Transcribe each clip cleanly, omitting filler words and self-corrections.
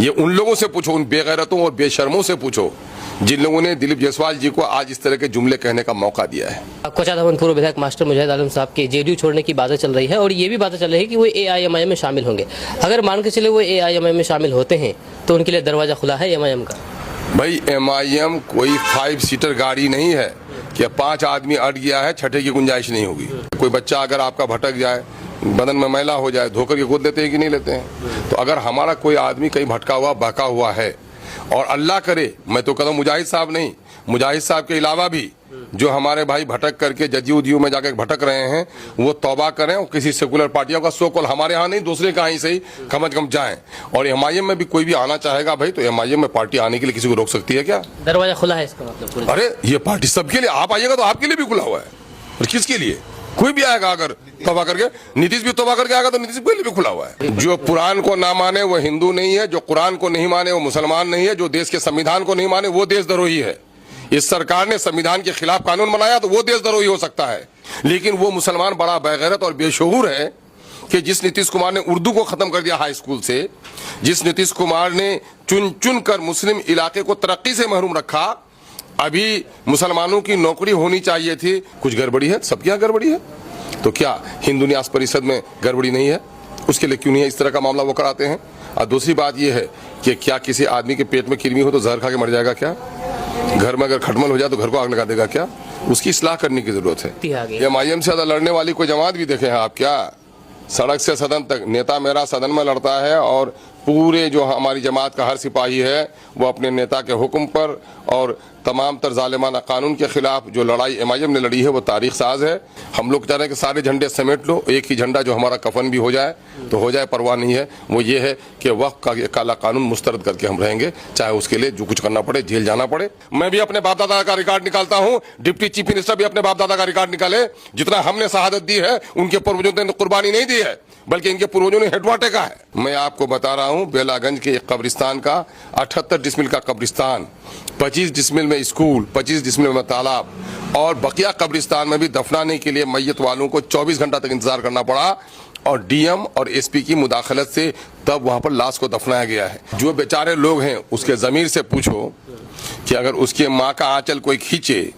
ये उन लोगों से पूछो, उन बेगैरतों और बेशर्मों से पूछो जिन लोगों ने दिलीप जायसवाल जी को आज इस तरह के जुमले कहने का मौका दिया है। कोचाधावन पूर्व विधायक मास्टर मुजाहिद आलम साहब के जेडीयू छोड़ने की बातें चल रही है और ये भी बातें चल रही है कि वो एआईएमआईएम में शामिल होंगे। अगर मान के चले वो एआईएमआईएम में शामिल होते हैं तो उनके लिए दरवाजा खुला है एमआईएम का? भाई एमआईएम कोई 5 सीटर गाड़ी नहीं है कि 5 आदमी अट गया है, छठे की गुंजाइश नहीं होगी। कोई बच्चा अगर आपका भटक जाए, बदन में मैला हो जाए, धोकर के गोद लेते हैं कि नहीं लेते हैं? तो अगर हमारा कोई आदमी कहीं भटका हुआ बहका हुआ है, और अल्लाह करे, मैं तो कहता मुजाहिद साहब नहीं, मुजाहिद साहब के अलावा भी जो हमारे भाई भटक करके जदयू में जाकर भटक रहे हैं, वो तौबा करें और किसी सेकुलर पार्टियों का सो कॉल, हमारे यहाँ नहीं दूसरे कहीं से ही कम से कम जाएं। और एमआईएम में भी कोई भी आना चाहेगा भाई, तो एमआईएम में पार्टी आने के लिए किसी को रोक सकती है क्या? दरवाजा खुला है इसका मतलब? अरे ये पार्टी सबके लिए, आप आइएगा तो आपके लिए भी खुला हुआ है। और किसके लिए? कोई भी आएगा अगर तौबा करके, नीतीश भी तौबा करके आएगा तो नीतीश के लिए भी खुला हुआ है। जो कुरान को ना माने वो हिंदू नहीं है, जो कुरान को नहीं माने वो मुसलमान नहीं है, जो देश के संविधान को नहीं माने वो देशद्रोही है। इस सरकार ने संविधान के खिलाफ कानून बनाया तो वो देशद्रोही हो सकता है, लेकिन वो मुसलमान बड़ा बेगैरत और बेशऊर है कि जिस नीतीश कुमार ने उर्दू को खत्म कर दिया हाई स्कूल से, जिस नीतीश कुमार ने चुन चुन कर मुस्लिम इलाके को तरक्की से महरूम रखा, अभी मुसलमानों की नौकरी होनी चाहिए थी, कुछ गड़बड़ी है, सबके यहाँ गड़बड़ी है। तो क्या हिंदू न्यास परिषद में गड़बड़ी नहीं है? उसके लिए क्यों नहीं है इस तरह का मामला वो कराते हैं? और दूसरी बात यह है कि क्या किसी आदमी के पेट में कृमि हो तो जहर खा के मर जाएगा क्या? घर में अगर खटमल हो जाए तो घर को आग लगा देगा क्या? उसकी इस्लाह करने की जरूरत है। एमआईएम से ज्यादा लड़ने वाली कोई जमात भी देखे हैं आप क्या? सड़क से सदन तक नेता मेरा सदन में लड़ता है और पूरे जो हमारी जमात का हर सिपाही है वो अपने नेता के हुक्म पर और तमाम तर जालिमाना कानून के खिलाफ जो लड़ाई एमआईएम ने लड़ी है वो तारीख साज है। हम लोग चाह रहे हैं कि सारे झंडे समेट लो, एक ही झंडा जो हमारा कफन भी हो जाए तो हो जाए, परवाह नहीं है। वो ये है कि वक्त का काला कानून मुस्तरद करके हम रहेंगे, चाहे उसके लिए जो कुछ करना पड़े, जेल जाना पड़े। मैं भी अपने बाप दादा का रिकॉर्ड निकालता हूँ, डिप्टी चीफ मिनिस्टर भी अपने बाप दादा का रिकॉर्ड निकाले। जितना हमने शहादत दी है उनके पूर्वजों ने कुर्बानी नहीं दी है, बल्कि इनके पूर्वजों ने हेडवा टेका है। मैं आपको बता रहा हूँ, बेलागंज के एक कब्रिस्तान का 78 डिसमिल का कब्रिस्तान, 25 डिसमिल में स्कूल, 25 डिसमिल में तालाब, और बकिया कब्रिस्तान में भी दफनाने के लिए मैयत वालों को 24 घंटा तक इंतजार करना पड़ा और डीएम और एसपी की मुदाखलत से तब वहां पर लाश को दफनाया गया है। जो बेचारे लोग हैं उसके जमीर से पूछो कि अगर उसकी माँ का आंचल कोई खींचे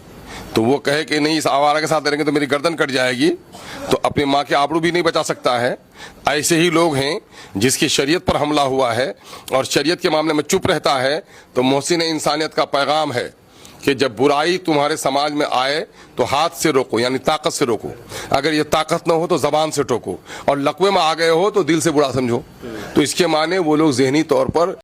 तो वो कहे कि नहीं इस आवारा के साथ रहेंगे तो मेरी गर्दन कट जाएगी, तो अपनी माँ के आबरू भी नहीं बचा सकता है। ऐसे ही लोग हैं जिसकी शरीयत पर हमला हुआ है और शरीयत के मामले में चुप रहता है। तो मोहसिन इंसानियत का पैगाम है कि जब बुराई तुम्हारे समाज में आए तो हाथ से रोको, यानी ताकत से रोको। अगर ये ताकत न हो तो जबान से टोको, और लकवे में आ गए हो तो दिल से बुरा समझो। तो इसके माने वो लोग जहनी तौर पर